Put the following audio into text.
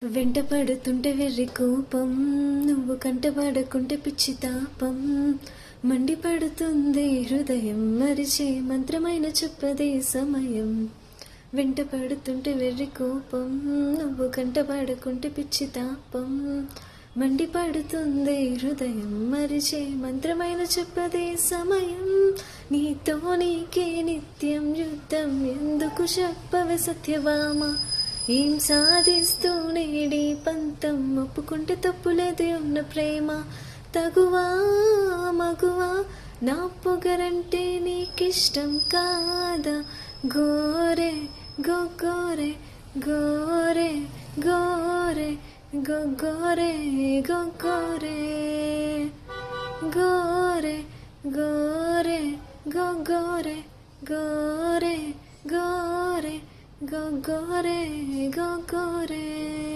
వెంట పడుతుంటే వెర్రి కోపం, నువ్వు కంటపడకుంటే పిచ్చి తాపం. మండిపడుతుంది హృదయం, మరిచే మంత్రమైన చెప్పదే సమయం. వెంట పడుతుంటే వెర్రి కోపం, నువ్వు కంటపడకుంటే పిచ్చి తాపం. మండిపడుతుంది హృదయం, మరిచే మంత్రమైన చెప్పదే సమయం. నీతో నీకే నిత్యం యుద్ధం, ఎందుకు చెప్పవే సత్యవామ. ఏం సాధిస్తూ నేడి పంతం, ఒప్పుకుంటే తప్పులేదే ఉన్న ప్రేమ. తగువా మగువా నా పొగరంటే నీకిష్టం కాదా. గోరే గోరే గోరే గోరే గోరే గోరే గోరే గోరే గోరే గోరే గోరే గోరే గోరే.